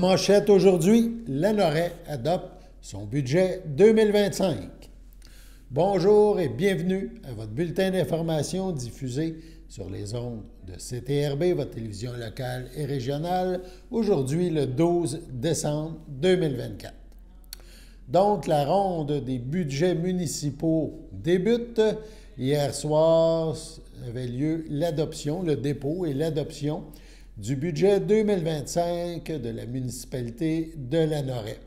manchette aujourd'hui, Lanoret adopte son budget 2025. Bonjour et bienvenue à votre bulletin d'information diffusé sur les ondes de CTRB, votre télévision locale et régionale, aujourd'hui le 12 décembre 2024. Donc, la ronde des budgets municipaux débute. Hier soir avait lieu l'adoption, le dépôt et l'adoption du budget 2025 de la municipalité de Lanoret.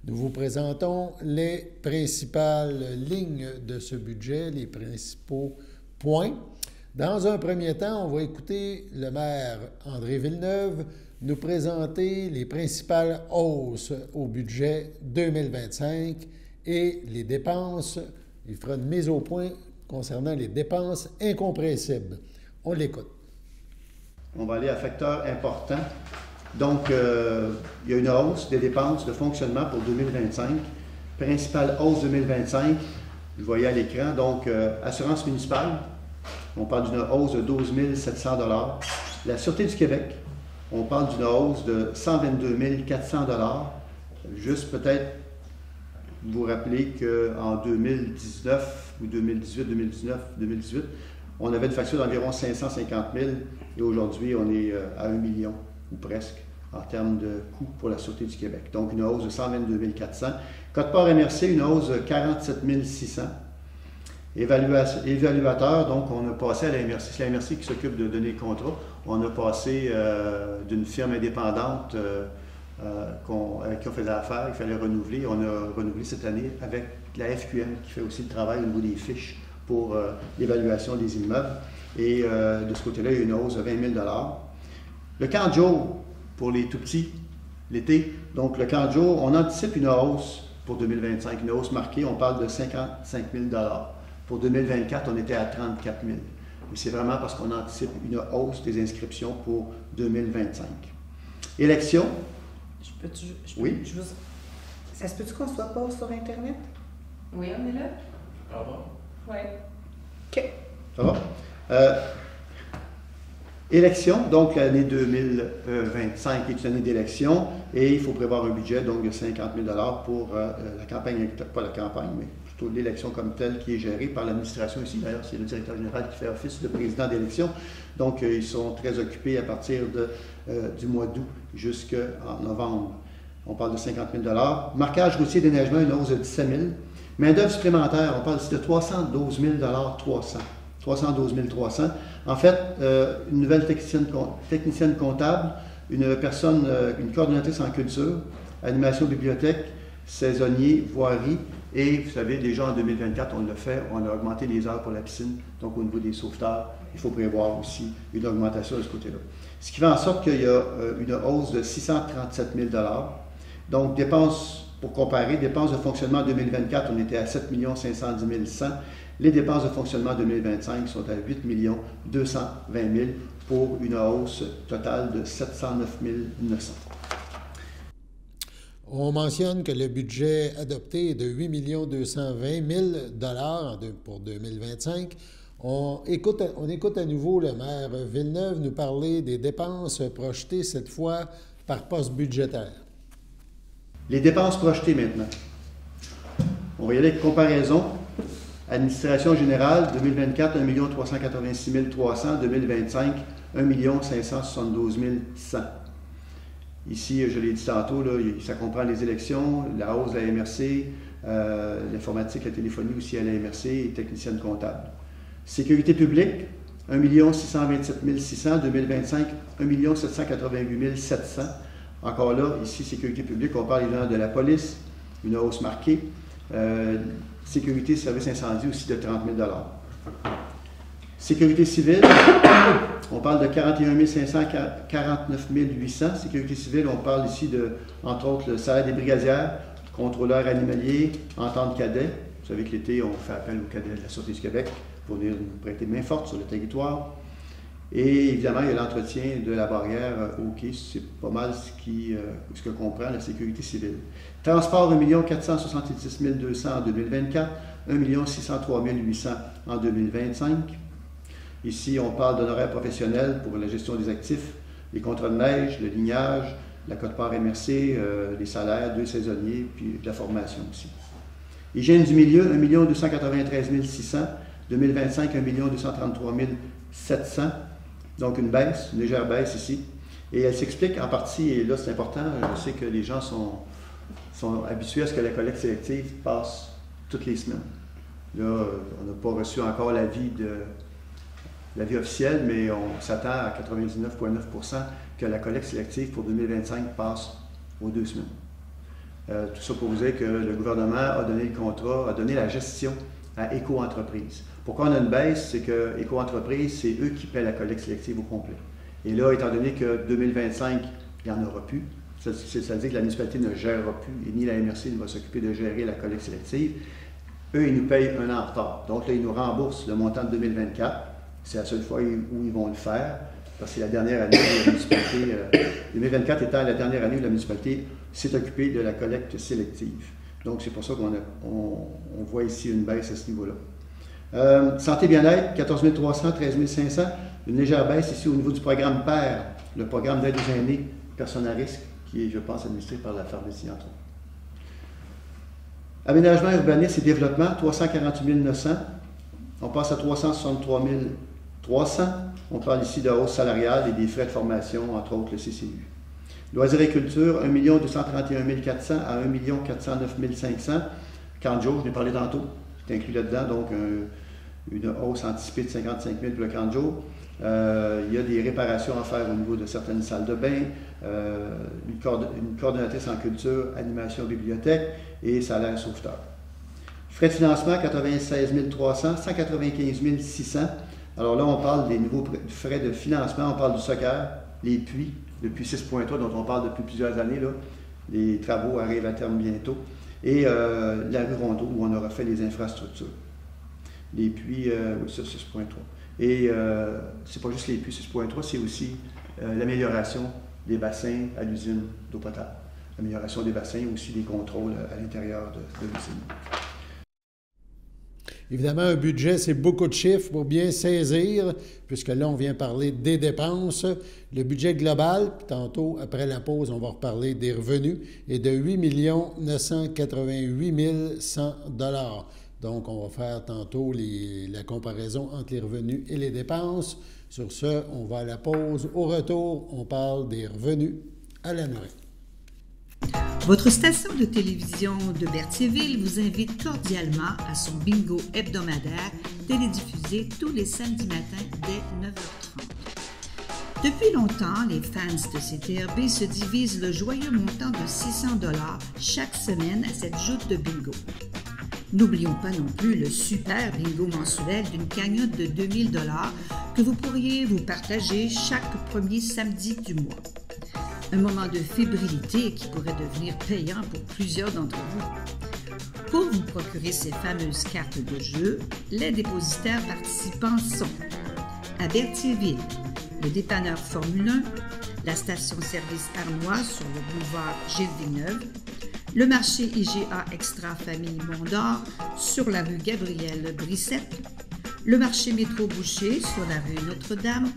Nous vous présentons les principales lignes de ce budget, les principaux points. Dans un premier temps, on va écouter le maire André Villeneuve nous présenter les principales hausses au budget 2025 et les dépenses. Il fera une mise au point concernant les dépenses incompressibles. On l'écoute. On va aller à facteur important. Donc, il y a une hausse des dépenses de fonctionnement pour 2025. Principale hausse 2025, vous voyez à l'écran. Donc, assurance municipale, on parle d'une hausse de 12 700 $. La Sûreté du Québec, on parle d'une hausse de 122 400 $. Juste peut-être vous rappeler qu'en 2019 ou 2018, on avait une facture d'environ 550 000 et aujourd'hui, on est à 1 million ou presque en termes de coûts pour la Sûreté du Québec. Donc, une hausse de 122 400. Code-part MRC, une hausse de 47 600. Évaluateur, donc on a passé à la MRC. C'est la MRC qui s'occupe de donner le contrat. On a passé d'une firme indépendante avec qui on faisait affaire, il fallait renouveler. On a renouvelé cette année avec la FQM qui fait aussi le travail au niveau des fiches pour l'évaluation des immeubles. Et de ce côté-là, il y a une hausse de 20 000 $. Le camp de jour pour les tout-petits, l'été. Donc, le camp de jour, on anticipe une hausse pour 2025, une hausse marquée. On parle de 55 000 $. Pour 2024, on était à 34 000 $. Mais c'est vraiment parce qu'on anticipe une hausse des inscriptions pour 2025. Élection. Oui. Ça se peut-tu qu'on soit pas sur Internet? Oui, on est là. Ah bon? Oui. OK. Ça va? Élection, donc l'année 2025 est une année d'élection et il faut prévoir un budget donc de 50 000 $ pour la campagne, pas la campagne, mais plutôt l'élection comme telle qui est gérée par l'administration ici. D'ailleurs, c'est le directeur général qui fait office de président d'élection. Donc, ils sont très occupés à partir du mois d'août jusqu'en novembre. On parle de 50 000 $. Marquage routier d'éneigement, une hausse de 17 000 $. Main-d'œuvre supplémentaire, on parle ici de 312 300. 312 300. En fait, une nouvelle technicienne comptable, une personne, une coordonnatrice en culture, animation bibliothèque, saisonnier, voirie, et vous savez, déjà en 2024, on l'a fait, on a augmenté les heures pour la piscine, donc au niveau des sauveteurs, il faut prévoir aussi une augmentation de ce côté-là. Ce qui fait en sorte qu'il y a une hausse de 637 000 $. Donc, dépenses, pour comparer, dépenses de fonctionnement en 2024, on était à 7 510 100. Les dépenses de fonctionnement 2025 sont à 8 220 000 pour une hausse totale de 709 900. On mentionne que le budget adopté est de 8 220 000 $ pour 2025. On écoute à nouveau le maire Villeneuve nous parler des dépenses projetées cette fois par poste budgétaire. Les dépenses projetées maintenant. On va y aller avec comparaison. Administration générale, 2024, 1 386 300, 2025, 1 572 100. Ici, je l'ai dit tantôt, là, ça comprend les élections, la hausse de la MRC, l'informatique, la téléphonie aussi à la MRC et technicienne comptable. Sécurité publique, 1 627 600, 2025, 1 788 700. Encore là, ici, sécurité publique, on parle évidemment de la police, une hausse marquée. Sécurité, service incendie aussi de 30 000 $. Sécurité civile, on parle de 41 500, 49 800. Sécurité civile, on parle ici de, entre autres, le salaire des brigadières, contrôleurs animaliers, entente cadet. Vous savez que l'été, on fait appel aux cadets de la Sûreté du Québec pour venir nous prêter main forte sur le territoire. Et évidemment, il y a l'entretien de la barrière au quai. C'est pas mal ce que comprend la sécurité civile. Transport, 1 470 200 en 2024, 1 603 800 en 2025. Ici, on parle d'honoraires professionnels pour la gestion des actifs, les contrats de neige, le lignage, la quote-part MRC, les salaires, 2 saisonniers, puis de la formation aussi. Hygiène du milieu, 1 293 600. 2025, 1 233 700. Donc une baisse, une légère baisse ici. Et elle s'explique en partie, et là c'est important, je sais que les gens sont habitués à ce que la collecte sélective passe toutes les semaines. Là, on n'a pas reçu encore l'avis officiel, mais on s'attend à 99,9% que la collecte sélective pour 2025 passe aux 2 semaines. Tout ça pour vous dire que le gouvernement a donné le contrat, a donné la gestion à Éco-entreprise. Pourquoi on a une baisse? C'est que Éco-entreprise, c'est eux qui paient la collecte sélective au complet. Et là, étant donné que 2025, il n'y en aura plus, c'est-à-dire que la municipalité ne gérera plus, et ni la MRC ne va s'occuper de gérer la collecte sélective, eux, ils nous payent un an en retard. Donc là, ils nous remboursent le montant de 2024. C'est la seule fois où ils vont le faire, parce que c'est la dernière année où la municipalité, 2024 étant la dernière année où la municipalité s'est occupée de la collecte sélective. Donc c'est pour ça qu'on voit ici une baisse à ce niveau-là. Santé bien-être, 14 300, 13 500. Une légère baisse ici au niveau du programme PER, le programme d'aide aux aînés, personnes à risque, qui est, je pense, administré par la pharmacie, entre autres. Aménagement, urbanisme et développement, 348 900. On passe à 363 300. On parle ici de hausse salariale et des frais de formation, entre autres le CCU. Loisirs et culture, 1 231 400 à 1 409 500. Camp de jour, je l'ai parlé tantôt, c'est inclus là-dedans, donc une hausse anticipée de 55 000 pour le camp de jour. Il y a des réparations à faire au niveau de certaines salles de bain, une coordonnatrice en culture, animation, bibliothèque et salaire sauveteur. Frais de financement, 96 300, 195 600. Alors là, on parle des nouveaux frais de financement, on parle du soccer, les puits, le puits 6.3 dont on parle depuis plusieurs années, là. Les travaux arrivent à terme bientôt. Et la rue Rondeau, où on aura fait les infrastructures. Les puits, oui, ça, 6.3. Et c'est pas juste les puits 6.3, c'est aussi l'amélioration des bassins à l'usine d'eau potable. L'amélioration des bassins, aussi des contrôles à l'intérieur de l'usine. Évidemment, un budget, c'est beaucoup de chiffres pour bien saisir, puisque là, on vient parler des dépenses. Le budget global, puis tantôt, après la pause, on va reparler des revenus, est de 8 988 100 $. Donc, on va faire tantôt la comparaison entre les revenus et les dépenses. Sur ce, on va à la pause. Au retour, on parle des revenus à la Norée. Votre station de télévision de Berthierville vous invite cordialement à son bingo hebdomadaire télédiffusé tous les samedis matins dès 9h30. Depuis longtemps, les fans de CTRB se divisent le joyeux montant de 600 $ chaque semaine à cette joute de bingo. N'oublions pas non plus le super bingo mensuel d'une cagnotte de 2000 $ que vous pourriez vous partager chaque premier samedi du mois. Un moment de fébrilité qui pourrait devenir payant pour plusieurs d'entre vous. Pour vous procurer ces fameuses cartes de jeu, les dépositaires participants sont à Berthierville, le dépanneur Formule 1, la station-service Arnois sur le boulevard Gilles Villeneuve, le marché IGA Extra Famille Mont-d'Or sur la rue Gabriel Brissette, le marché Métro Boucher sur la rue Notre-Dame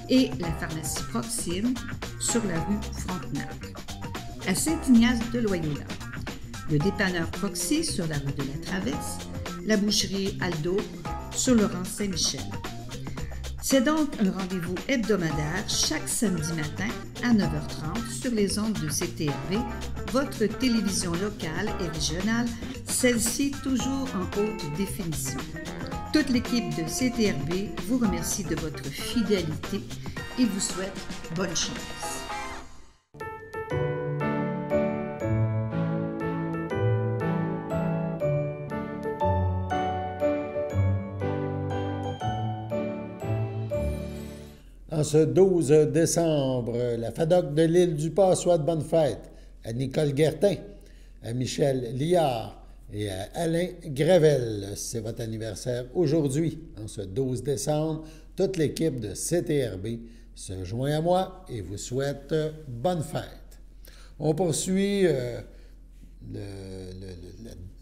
et la pharmacie Proxime sur la rue Frontenac. À Saint-Ignace-de-Loyola, le dépanneur Proxy sur la rue de la Traverse, la boucherie Aldo sur le rang Saint-Michel. C'est donc un rendez-vous hebdomadaire chaque samedi matin à 9h30 sur les ondes de CTRB, votre télévision locale et régionale, celle-ci toujours en haute définition. Toute l'équipe de CTRB vous remercie de votre fidélité et vous souhaite bonne chance. En ce 12 décembre, la FADOC de l'Île-du-Pas souhaite bonne fête à Nicole Guertin, à Michel Liard et à Alain Gravel. C'est votre anniversaire aujourd'hui, en ce 12 décembre. Toute l'équipe de CTRB se joint à moi et vous souhaite bonne fête. On poursuit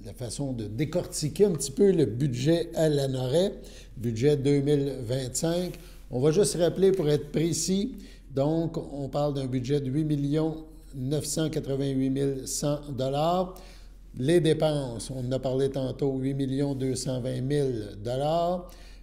la façon de décortiquer un petit peu le budget à la Norée, budget 2025. On va juste rappeler pour être précis, donc on parle d'un budget de 8 988 100 $. Les dépenses, on en a parlé tantôt, 8 220 000 $. Il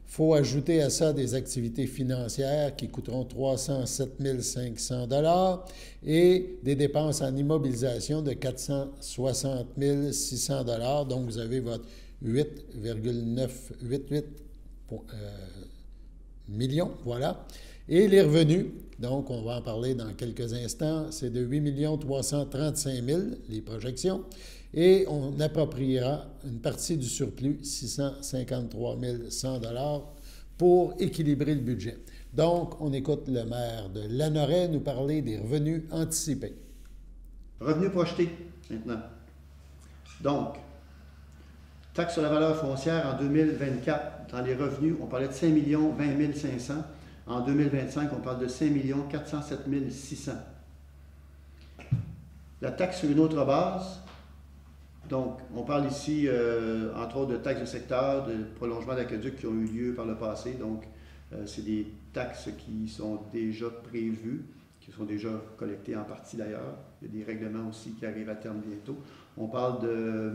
faut ajouter à ça des activités financières qui coûteront 307 500 $ et des dépenses en immobilisation de 460 600 $. Donc, vous avez votre 8,988 millions, voilà. Et les revenus, donc on va en parler dans quelques instants, c'est de 8 335 000, les projections, et on appropriera une partie du surplus, 653 100 $ pour équilibrer le budget. Donc, on écoute le maire de Lanoraie nous parler des revenus anticipés. Revenus projetés, maintenant. Donc, taxe sur la valeur foncière en 2024, dans les revenus, on parlait de 5 20 500. En 2025, on parle de 5 407 600. La taxe sur une autre base, donc on parle ici, entre autres, de taxes de secteur, de prolongement d'aqueduc qui ont eu lieu par le passé. Donc, c'est des taxes qui sont déjà prévues, qui sont déjà collectées en partie d'ailleurs. Il y a des règlements aussi qui arrivent à terme bientôt. On parle de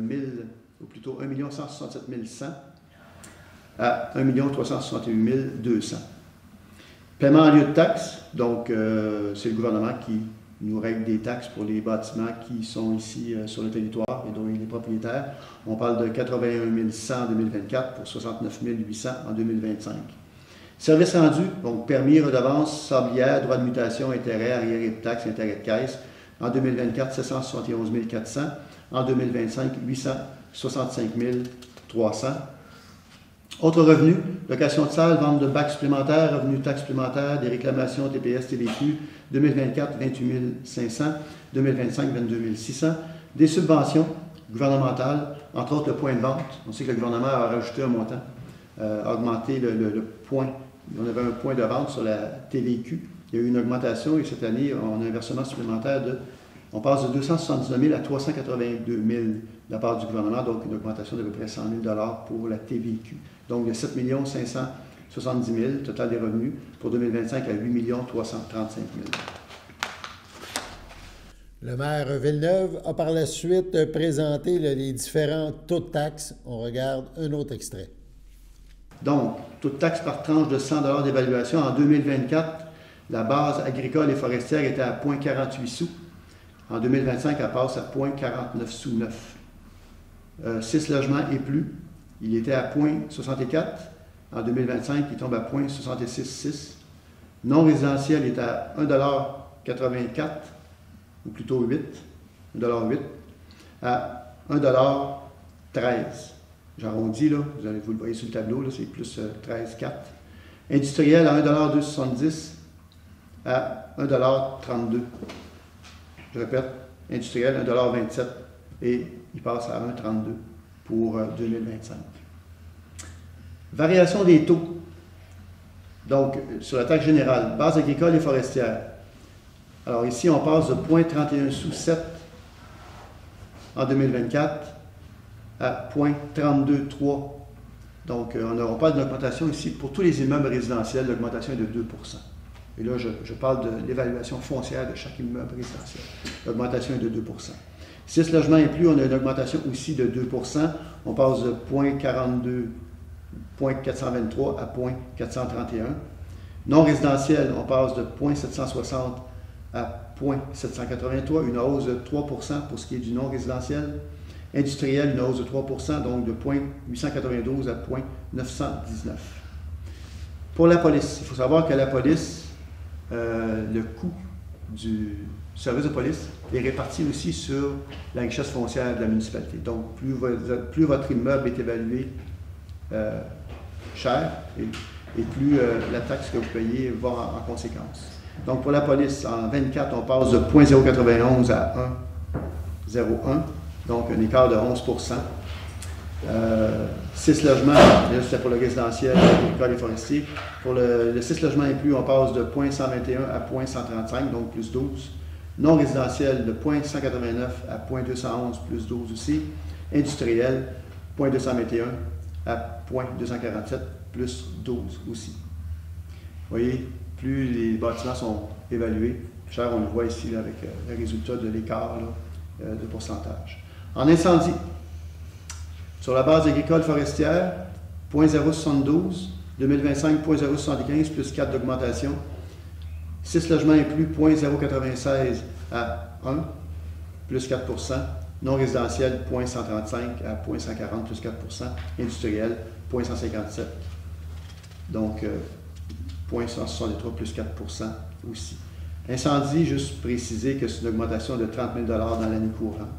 1 167 100 à 1 368 200. Paiement en lieu de taxes, donc c'est le gouvernement qui nous règle des taxes pour les bâtiments qui sont ici sur le territoire et dont il est propriétaire. On parle de 81 100 en 2024 pour 69 800 en 2025. Services rendus, donc permis, redevances, sablières, droits de mutation, intérêts, arriérés de taxes, intérêts de caisse. En 2024, 771 400. En 2025, 865 300. Autres revenus, location de salle, vente de bacs supplémentaires, revenus de taxes supplémentaires, des réclamations TPS, TVQ, 2024, 28 500, 2025, 22 600, des subventions gouvernementales, entre autres le point de vente. On sait que le gouvernement a rajouté un montant, augmenté le point. On avait un point de vente sur la TVQ. Il y a eu une augmentation et cette année, on a un versement supplémentaire on passe de 279 000 à 382 000 de la part du gouvernement, donc une augmentation d'à peu près 100 000 $ pour la TVQ. Donc de 7 570 000, total des revenus, pour 2025 à 8 335 000. Le maire Villeneuve a par la suite présenté les différents taux de taxes. On regarde un autre extrait. Donc, taux de taxe par tranche de 100 $ d'évaluation. En 2024, la base agricole et forestière était à 0,48 sous. En 2025, elle passe à 0,49 sous 9. 6 logements et plus, il était à 0,64. En 2025, il tombe à 0,66,6. Non résidentiel est à 1,84 ou plutôt 8, 1,8 à 1,13 J'arrondis, là, vous le voyez sur le tableau, là, c'est plus 13,4. Industriel à 1,270 à 1,32 Je répète, industriel, 1,27 et il passe à 1,32 pour 2025. Variation des taux. Donc, sur la taxe générale, base agricole et forestière. Alors ici, on passe de 0,31 sous 7 en 2024 à 0,32,3. Donc, on parle d'une augmentation ici pour tous les immeubles résidentiels, l'augmentation est de 2 Et là, je parle de l'évaluation foncière de chaque immeuble résidentiel. L'augmentation est de 2 6 logements et plus, on a une augmentation aussi de 2 On passe de 0,42, 0,423 à 0,431. Non résidentiel, on passe de 0,760 à 0,783, une hausse de 3 pour ce qui est du non résidentiel. Industriel, une hausse de 3 donc de 0,892 à 0,919. Pour la police, il faut savoir que la police, le coût du service de police est réparti aussi sur la richesse foncière de la municipalité. Donc, plus votre immeuble est évalué cher et plus la taxe que vous payez va en conséquence. Donc, pour la police, en 24, on passe de 0,091 à 1,01, donc un écart de 11 6 logements, là c'était pour le résidentiel, agricole et forestier. Pour le 6 logements et plus, on passe de 0,121 à 0,135, donc plus 12. Non résidentiel, de 0,189 à 0,211, plus 12 aussi. Industriel, 0,221 à 0,247, plus 12 aussi. Vous voyez, plus les bâtiments sont évalués cher. On le voit ici là, avec le résultat de l'écart de pourcentage. En incendie, sur la base agricole forestière, 0,072, 2025, 0,075, plus 4 d'augmentation. 6 logements inclus, 0,096 à 1, plus 4 non résidentiel, 0,135 à 0,140, plus 4 industriel, 0,157. Donc, 0,163, plus 4 aussi. Incendie, juste préciser que c'est une augmentation de 30 000 dans l'année courante.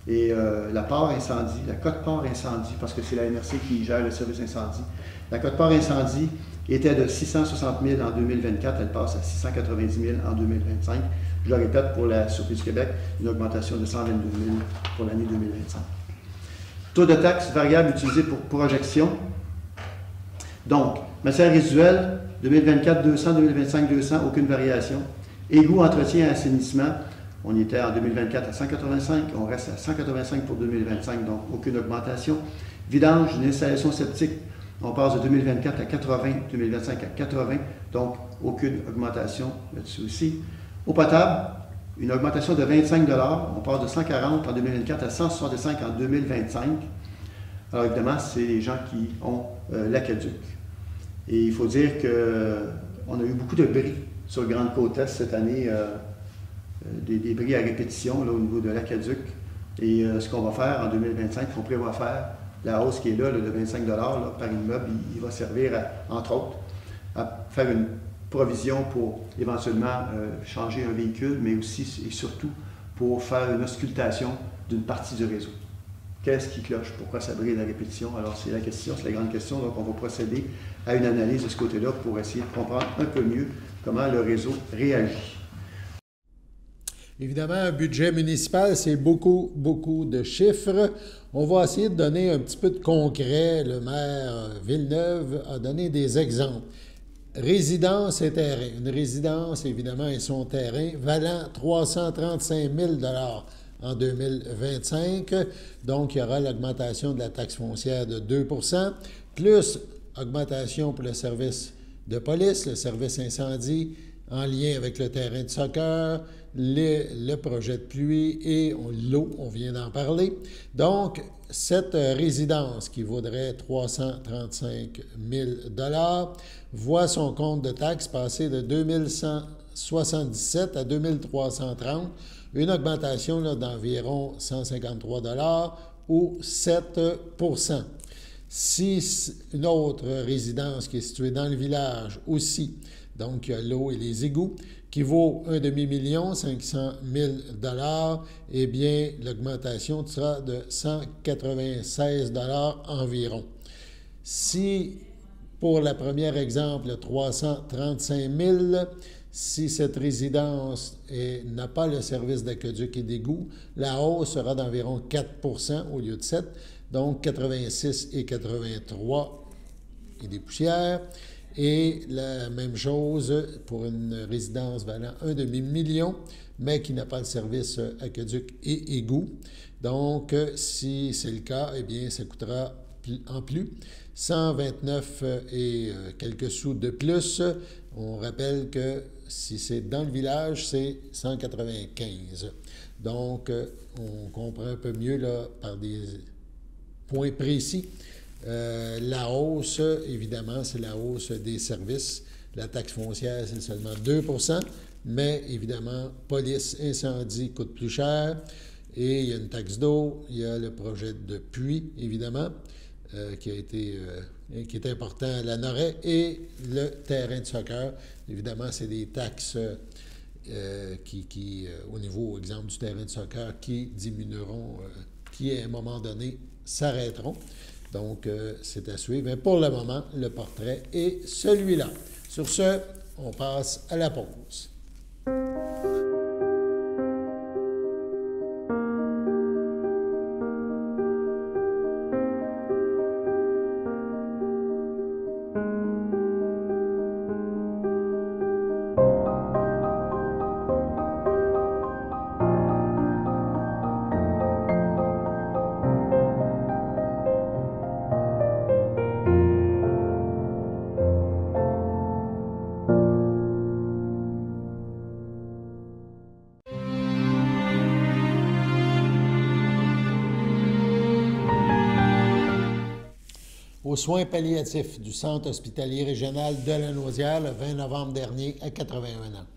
Et la part incendie, la cote-part incendie, parce que c'est la MRC qui gère le service incendie, la cote-part incendie était de 660 000 en 2024, elle passe à 690 000 en 2025. Je le répète, pour la Sûreté du Québec, une augmentation de 122 000 pour l'année 2025. Taux de taxe variable utilisé pour projection. Donc, matière résiduelle, 2024, 200, 2025, 200, aucune variation. Égouts, entretien et assainissement, on était en 2024 à 185, on reste à 185 pour 2025, donc aucune augmentation. Vidange, une installation septique, on passe de 2024 à 80, 2025 à 80, donc aucune augmentation là-dessus aussi. Eau potable, une augmentation de 25 $, on passe de 140 en 2024 à 165 en 2025. Alors évidemment, c'est les gens qui ont l'aqueduc. Et il faut dire qu'on a eu beaucoup de bris sur le Grande Côte-Est cette année, des bris à répétition là, au niveau de l'aqueduc. Et ce qu'on va faire en 2025, qu'on prévoit faire, la hausse qui est là, de 25 $ là, par immeuble, il va servir, entre autres, à faire une provision pour éventuellement changer un véhicule, mais aussi et surtout pour faire une auscultation d'une partie du réseau. Qu'est-ce qui cloche? Pourquoi ça brille la répétition? Alors, c'est la question, c'est la grande question. Donc, on va procéder à une analyse de ce côté-là pour essayer de comprendre un peu mieux comment le réseau réagit. Évidemment, un budget municipal, c'est beaucoup, beaucoup de chiffres. On va essayer de donner un petit peu de concret. Le maire Villeneuve a donné des exemples. Résidence et terrain. Une résidence, évidemment, et son terrain valant 335 000 $ en 2025. Donc, il y aura l'augmentation de la taxe foncière de 2 %, plus augmentation pour le service de police, le service incendie, en lien avec le terrain de soccer, le projet de pluie et l'eau, on vient d'en parler. Donc, cette résidence qui vaudrait 335 000 $ voit son compte de taxes passer de 2177 à 2330, une augmentation d'environ 153 $ ou 7 %. Si une autre résidence qui est située dans le village aussi, donc il y a l'eau et les égouts, qui vaut 1 500 000 $, eh bien, l'augmentation sera de 196 $ environ. Si, pour le premier exemple, 335 000, si cette résidence n'a pas le service d'aqueduc et d'égout, la hausse sera d'environ 4 % au lieu de 7 %, donc 86 et 83 et des poussières. Et la même chose pour une résidence valant 1 $, mais qui n'a pas le service aqueduc et égout. Donc, si c'est le cas, eh bien, ça coûtera en plus 129 et quelques sous de plus. On rappelle que si c'est dans le village, c'est 195. Donc, on comprend un peu mieux là, par des points précis. La hausse, évidemment, c'est la hausse des services. La taxe foncière, c'est seulement 2 %, mais évidemment, police, incendie coûte plus cher. Et il y a une taxe d'eau, il y a le projet de puits, évidemment, qui est important à la Noret, et le terrain de soccer. Évidemment, c'est des taxes qui au niveau, exemple, du terrain de soccer, qui diminueront, qui, à un moment donné, s'arrêteront. Donc, c'est à suivre. Mais pour le moment, le portrait est celui-là. Sur ce, on passe à la pause. aux soins palliatifs du Centre hospitalier régional de Lanaudière le 20 novembre dernier à 81 ans.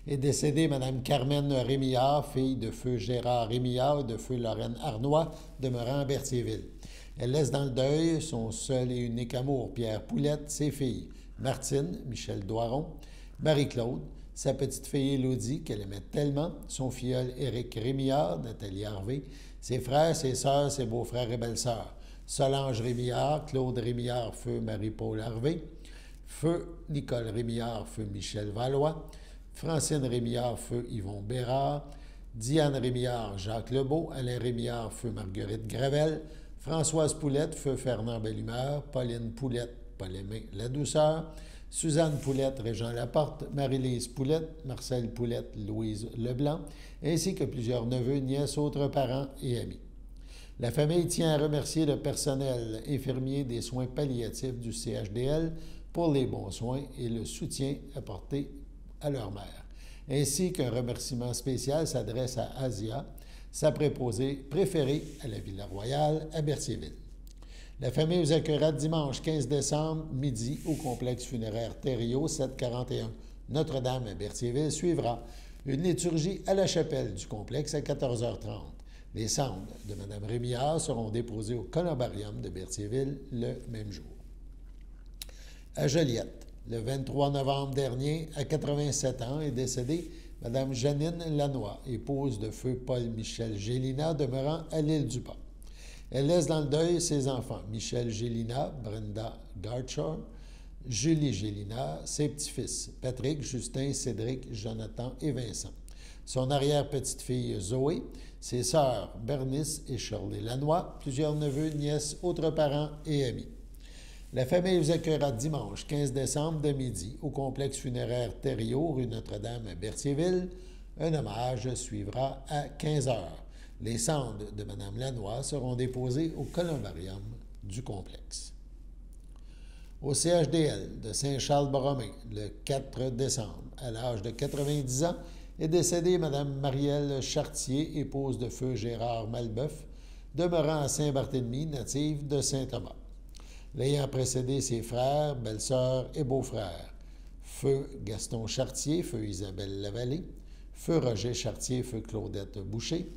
Est décédée Mme Carmen Rémillard, fille de feu Gérard Rémillard et de feu Lorraine Arnois, demeurant à Berthierville. Elle laisse dans le deuil son seul et unique amour, Pierre Poulette, ses filles, Martine, Michel Doiron, Marie-Claude, sa petite-fille Élodie, qu'elle aimait tellement, son filleul Éric Rémillard, Nathalie Harvey, ses frères, ses sœurs, ses beaux-frères et belles-sœurs, Solange Rémillard, Claude Rémillard, feu Marie-Paul Harvey, feu Nicole Rémillard, feu Michel Valois, Francine Rémillard, feu Yvon Bérard, Diane Rémillard, Jacques Lebeau, Alain Rémillard, feu Marguerite Gravel, Françoise Poulette, feu Fernand Bellumeur, Pauline Poulette, Paul-Aimé Ladouceur, Suzanne Poulette, Régent Laporte, Marie-Lise Poulette, Marcel Poulette, Louise Leblanc, ainsi que plusieurs neveux, nièces, autres parents et amis. La famille tient à remercier le personnel infirmier des soins palliatifs du CHDL pour les bons soins et le soutien apporté à leur mère, ainsi qu'un remerciement spécial s'adresse à Asia, sa préposée préférée à la Villa Royale à Berthierville. La famille vous accueillera dimanche 15 décembre, midi, au complexe funéraire Thériault, 741 Notre-Dame à Berthierville. Suivra une liturgie à la chapelle du complexe à 14h30. Les cendres de Mme Rémillard seront déposées au columbarium de Berthierville le même jour. À Joliette, le 23 novembre dernier, à 87 ans, est décédée Mme Janine Lanois, épouse de feu Paul-Michel Gélina, demeurant à l'île du Pas. Elle laisse dans le deuil ses enfants, Michel Gélina, Brenda Gartshaw, Julie Gélina, ses petits-fils, Patrick, Justin, Cédric, Jonathan et Vincent. Son arrière-petite-fille Zoé, ses sœurs Bernice et Shirley Lanois, plusieurs neveux, nièces, autres parents et amis. La famille vous accueillera dimanche 15 décembre de midi au complexe funéraire Thériault, rue Notre-Dame à Berthierville. Un hommage suivra à 15 h. Les cendres de Mme Lanois seront déposées au columbarium du complexe. Au CHDL de Saint-Charles-Borromée, le 4 décembre, à l'âge de 90 ans, est décédée Mme Marielle Chartier, épouse de feu Gérard Malbeuf, demeurant à Saint-Barthélemy, native de Saint-Thomas. L'ayant précédé ses frères, belles-sœurs et beaux-frères, feu Gaston Chartier, feu Isabelle Lavallée, feu Roger Chartier, feu Claudette Boucher,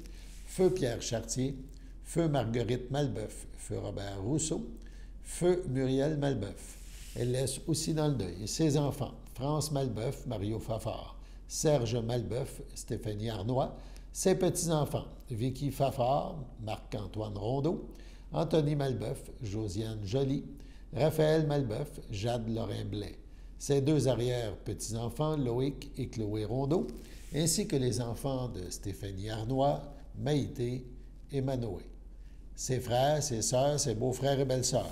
feu Pierre Chartier, feu Marguerite Malbeuf, feu Robert Rousseau, feu Muriel Malbeuf. Elle laisse aussi dans le deuil ses enfants, France Malbeuf, Mario Fafard, Serge Malbeuf, Stéphanie Arnois, ses petits-enfants, Vicky Fafard, Marc-Antoine Rondeau, Anthony Malbeuf, Josiane Joly, Raphaël Malbeuf, Jade Lorrain-Blais, ses deux arrière-petits-enfants, Loïc et Chloé Rondeau, ainsi que les enfants de Stéphanie Arnois, Maïté et Manoé. Ses frères, ses sœurs, ses beaux-frères et belles-sœurs,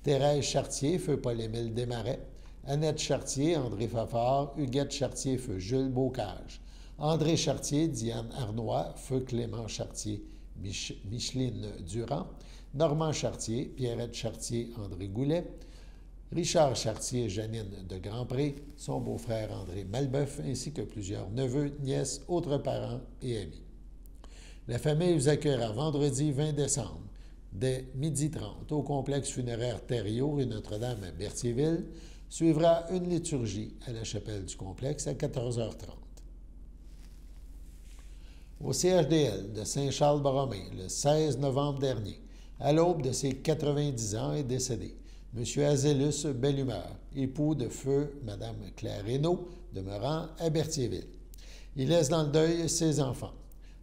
Thérèse Chartier, feu Paul-Émile Desmarais, Annette Chartier, André Fafard, Huguette Chartier, feu Jules Bocage, André Chartier, Diane Arnois, feu Clément Chartier, Micheline Durand, Normand Chartier, Pierrette Chartier, André Goulet, Richard Chartier, Janine de Grandpré, son beau-frère André Malbeuf, ainsi que plusieurs neveux, nièces, autres parents et amis. La famille vous accueillera vendredi 20 décembre, dès 12h30, au complexe funéraire Thériault, rue Notre-Dame à Berthierville. Suivra une liturgie à la chapelle du complexe à 14h30. Au CHDL de Saint-Charles-Borromée, le 16 novembre dernier, à l'aube de ses 90 ans, est décédé M. Azélus Bellumeur, époux de feu Mme Claire Hainaut, demeurant à Berthierville. Il laisse dans le deuil ses enfants,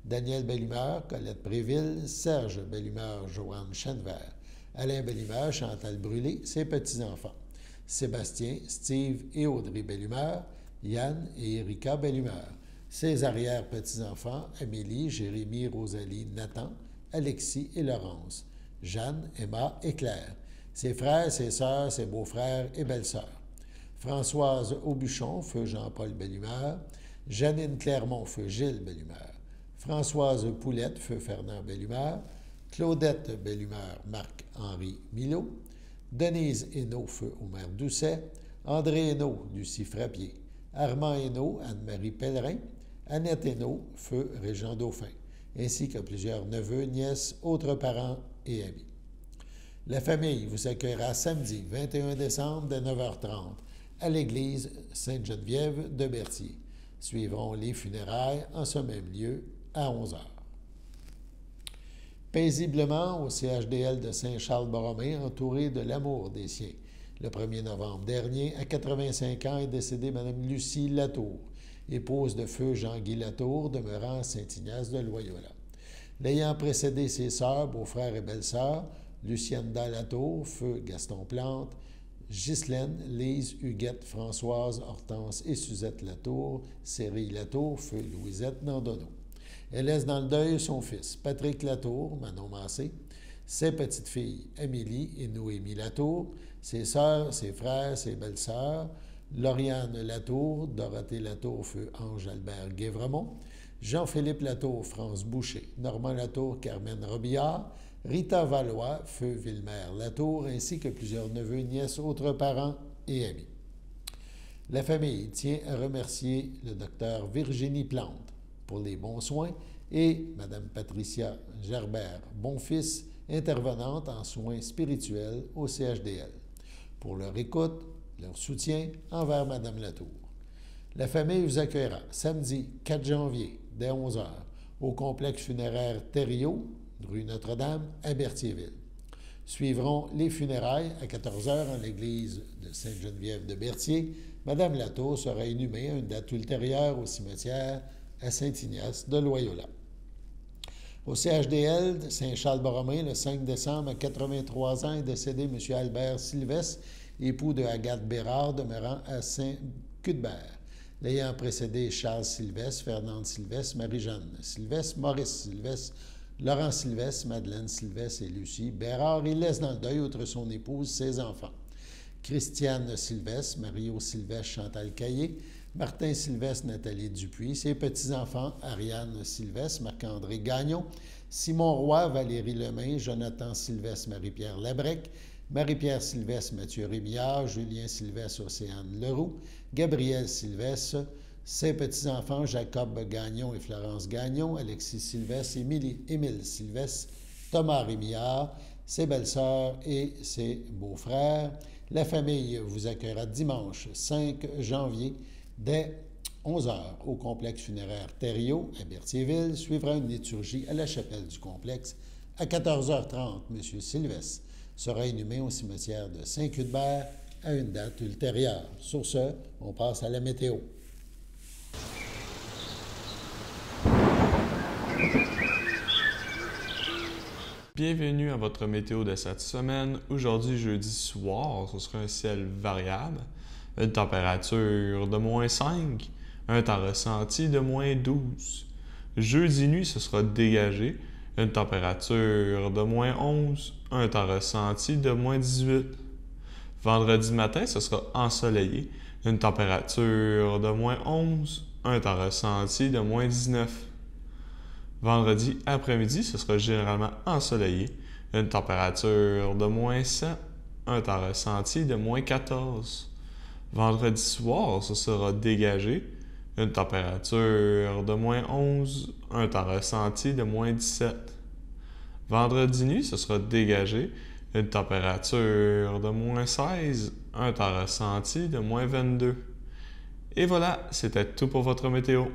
Daniel Bellumeur, Colette Préville, Serge Bellumeur, Joanne Chenevert, Alain Bellumeur, Chantal Brûlé, ses petits-enfants, Sébastien, Steve et Audrey Bellumeur, Yann et Erika Bellumeur, ses arrière-petits-enfants, Amélie, Jérémie, Rosalie, Nathan, Alexis et Laurence, Jeanne, Emma et Claire, ses frères, ses sœurs, ses beaux-frères et belles-sœurs, Françoise Aubuchon, feu Jean-Paul Bellumeur, Janine Clermont, feu Gilles Bellumeur, Françoise Poulette, feu Fernand Bellumeur, Claudette Bellumeur, Marc-Henri Milot, Denise Hainaut, feu Omer Doucet, André Hainaut, Lucie Frappier, Armand Hainaut, Anne-Marie Pellerin, Annette Hainaut, feu Régent Dauphin, ainsi que plusieurs neveux, nièces, autres parents et amis. La famille vous accueillera samedi 21 décembre dès 9h30 à l'église Sainte-Geneviève de Berthier. Suivront les funérailles en ce même lieu à 11h. Paisiblement au CHDL de Saint-Charles-Borromée, entouré de l'amour des siens. Le 1er novembre dernier, à 85 ans, est décédée Mme Lucie Latour, épouse de feu Jean-Guy Latour, demeurant à Saint-Ignace de Loyola. L'ayant précédé ses sœurs, beaux-frères et belles-sœurs, Lucienda Latour, feu Gaston Plante, Ghislaine, Lise, Huguette, Françoise, Hortense et Suzette Latour, Série Latour, feu Louisette Nandonneau. Elle laisse dans le deuil son fils, Patrick Latour, Manon Massé, ses petites-filles, Amélie et Noémie Latour, ses sœurs, ses frères, ses belles-sœurs, Lauriane Latour, Dorothée Latour, feu Ange-Albert Guévremont, Jean-Philippe Latour, France Boucher, Normand Latour, Carmen Robillard, Rita Valois, feu Villemère Latour, ainsi que plusieurs neveux, nièces, autres parents et amis. La famille tient à remercier le docteur Virginie Plante pour les bons soins et Mme Patricia Gerbert Bonfils, intervenante en soins spirituels au CHDL, pour leur écoute, leur soutien envers Mme Latour. La famille vous accueillera samedi 4 janvier dès 11h au complexe funéraire Thériault, rue Notre-Dame, à Berthierville. Suivront les funérailles à 14h en l'église de Sainte-Geneviève de Berthier. Mme Latour sera inhumée à une date ultérieure au cimetière à Saint-Ignace de Loyola. Au CHDL de Saint-Charles-Borromée, le 5 décembre, à 83 ans, est décédé M. Albert Sylvestre, époux de Agathe Bérard, demeurant à Saint-Cuthbert. L'ayant précédé Charles Sylvestre, Fernande Sylvestre, Marie-Jeanne Sylvestre, Maurice Sylvestre, Laurent Sylvestre, Madeleine Sylvestre et Lucie Bérard, il laisse dans le deuil, outre son épouse, ses enfants. Christiane Sylvestre, Mario Sylvestre, Chantal Caillé, Martin Sylvestre, Nathalie Dupuis, ses petits-enfants, Ariane Sylvestre, Marc-André Gagnon, Simon Roy, Valérie Lemay, Jonathan Sylvestre, Marie-Pierre Labrec, Marie-Pierre Sylvestre, Mathieu Rémillard, Julien Sylvestre, Océane Leroux, Gabriel Sylvestre, ses petits-enfants, Jacob Gagnon et Florence Gagnon, Alexis Sylvestre, Émile Sylvestre, Thomas Rémillard, ses belles-sœurs et ses beaux-frères. La famille vous accueillera dimanche 5 janvier dès 11h au complexe funéraire Thériault à Berthierville. Suivra une liturgie à la chapelle du complexe. À 14h30, M. Sylvestre sera inhumé au cimetière de Saint-Cuthbert à une date ultérieure. Sur ce, on passe à la météo. Bienvenue à votre météo de cette semaine. Aujourd'hui, jeudi soir, ce sera un ciel variable, une température de moins 5, un temps ressenti de moins 12. Jeudi nuit, ce sera dégagé, une température de moins 11, un temps ressenti de moins 18. Vendredi matin, ce sera ensoleillé, une température de moins 11, un temps ressenti de moins 19. Vendredi après-midi, ce sera généralement ensoleillé, une température de moins 7, un temps ressenti de moins 14. Vendredi soir, ce sera dégagé, une température de moins 11, un temps ressenti de moins 17. Vendredi nuit, ce sera dégagé, une température de moins 16, un temps ressenti de moins 22. Et voilà, c'était tout pour votre météo.